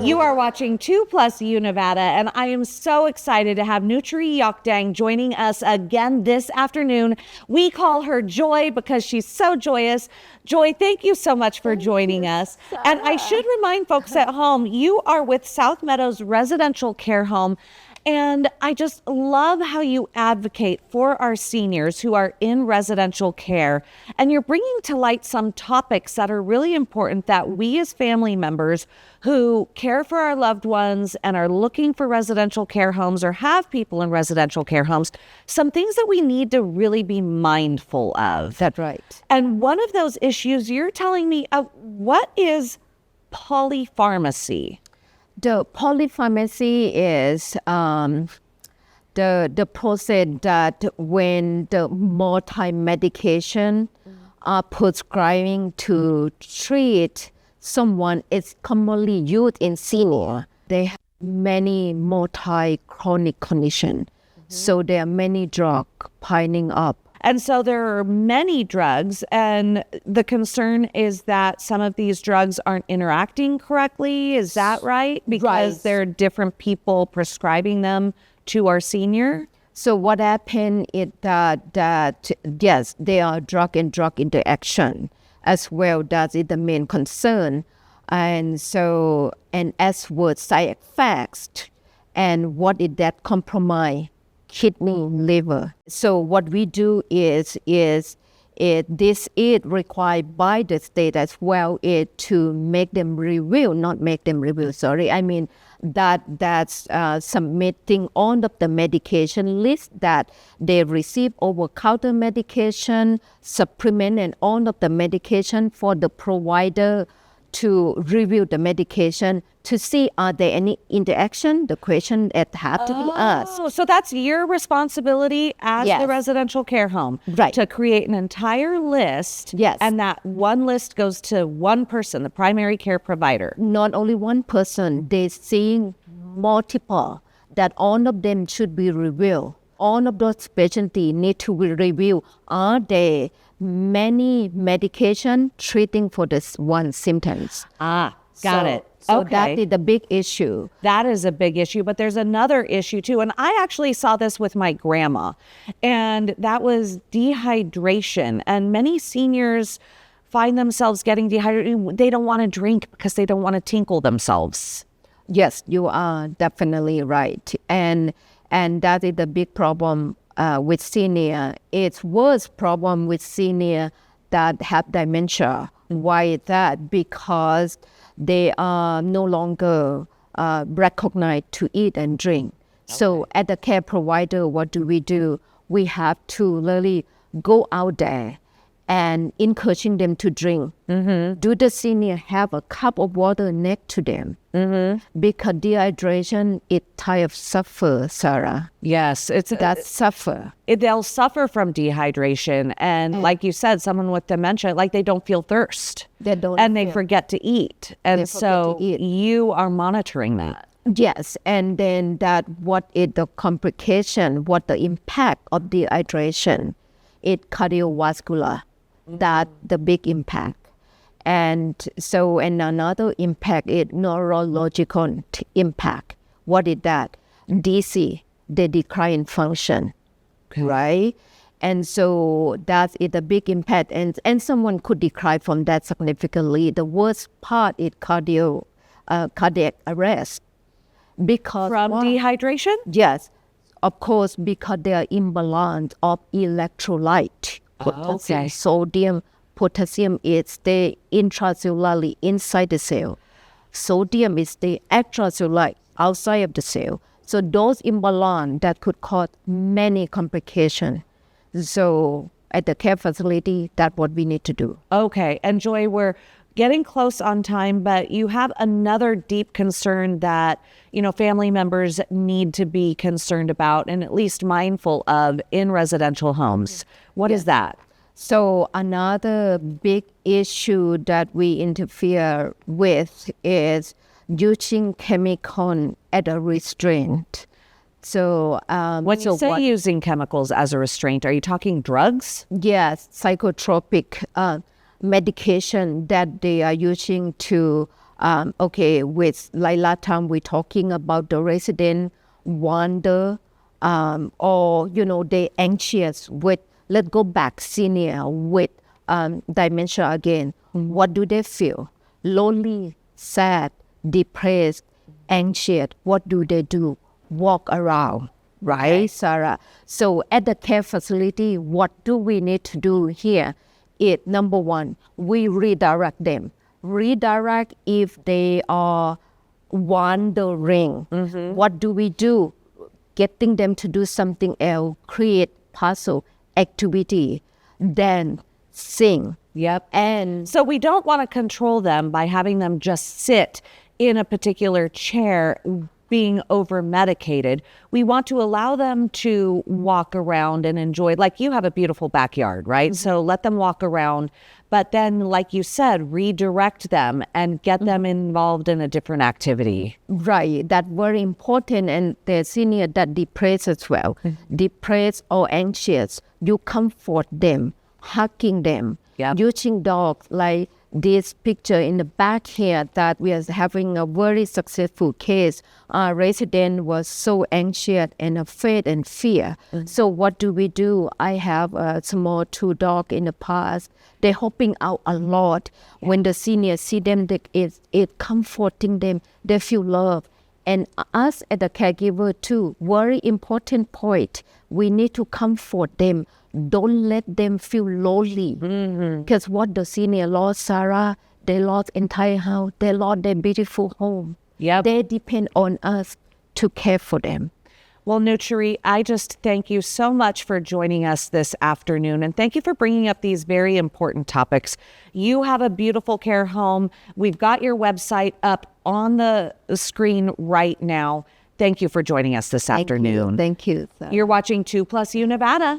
You are watching 2 Plus U Nevada, and I am so excited to have Nutri Yokdang joining us again this afternoon. We call her Joy because she's so joyous. Joy, thank you so much for joining us. And I should remind folks at home, you are with South Meadows Residential Care Home. And I just love how you advocate for our seniors who are in residential care. And you're bringing to light some topics that are really important that we as family members who care for our loved ones and are looking for residential care homes or have people in residential care homes, some things that we need to really be mindful of. That's right. And one of those issues you're telling me of, what is polypharmacy? The polypharmacy is the process that when the multi-medication are prescribing to treat someone, it's commonly used in senior. They have many multi-chronic conditions. So there are many drugs piling up. And so there are many drugs, and the concern is that some of these drugs aren't interacting correctly. Is that right? Because there are different people prescribing them to our senior? So what happened is that yes, there are drug and drug interaction as well. That is the main concern. And so, and as with side effects, and what is that compromise? Kidney, liver. So what we do is this is required by the state as well, is to make them review, not make them review, sorry. I mean, that's submitting all of the medication list that they receive, over-counter medication, supplement, and all of the medication for the provider to review the medication to see are there any interaction, the question that have to be asked. So that's your responsibility as the residential care home, right, to create an entire list. Yes. And that one list goes to one person, the primary care provider. Not only one person, they're seeing multiple, that all of them should be reviewed. All of those specialties need to be reviewed. Are there many medication treating for this one symptoms? Got it. So okay. That is the big issue. That is a big issue, but there's another issue too. And I actually saw this with my grandma, and that was dehydration. And many seniors find themselves getting dehydrated. They don't want to drink because they don't want to tinkle themselves. Yes, you are definitely right. And that is the big problem with senior. It's worse problem with senior that have dementia. Why is that? Because they are no longer recognized to eat and drink. Okay. So at the care provider, what do? We have to really go out there and encouraging them to drink. Mm-hmm. Do the senior have a cup of water next to them? Mm-hmm. Because dehydration, it kind of suffer, Sarah. Yes, suffer. They'll suffer from dehydration, and like you said, someone with dementia, like they don't feel thirst. They forget to eat, and so you are monitoring that. Yes, and then that what is the complication? What the impact of dehydration? It's cardiovascular. That's the big impact. And so, and another impact is neurological impact. What is that? DC, the decline in function, right? And so that is a big impact, and someone could decline from that significantly. The worst part is cardiac arrest. Because from dehydration? Yes, of course, because there are imbalance of electrolyte. Potassium, sodium, potassium is stay intracellularly inside the cell. Sodium is stay extracellular outside of the cell. So those imbalance that could cause many complications. So at the care facility, that's what we need to do. Okay, and Joy, we're getting close on time, but you have another deep concern that, family members need to be concerned about and at least mindful of in residential homes. What is that? So another big issue that we interfere with is using chemical as a restraint. So when you say using chemicals as a restraint, are you talking drugs? Yes, psychotropic medication that they are using to Okay, with like last time we're talking about the resident wonder, or they anxious with, let's go back senior with dementia again. What do they feel? Lonely, sad, depressed, anxious. What do they do? Walk around, right, Sarah? So at the care facility, what do we need to do here? Number one, we redirect them. Redirect if they are wandering. What do we do? Getting them to do something else, create puzzle, activity, then sing. Yep. And So we don't want to control them by having them just sit in a particular chair being over medicated. We want to allow them to walk around and enjoy, like you have a beautiful backyard, right? So let them walk around, but then, like you said, redirect them and get them involved in a different activity. right, that's very important. And the senior that depressed as well, depressed or anxious, you comfort them, hugging them, Yep. using dogs like this picture in the back here, that we are having a very successful case. Our resident was so anxious and afraid and fear. So what do? I have a small 2 dog in the past. They're helping out a lot. When the seniors see them, it comforting them. They feel love. And us as a caregiver too, very important point. We need to comfort them. Don't let them feel lonely. Because what the senior lost, Sarah, they lost entire house. They lost their beautiful home. Yep. They depend on us to care for them. Well, Nutri, I just thank you so much for joining us this afternoon, and thank you for bringing up these very important topics. You have a beautiful care home. We've got your website up on the screen right now. Thank you for joining us this afternoon. Thank you. Sarah. You're watching 2 Plus U Nevada.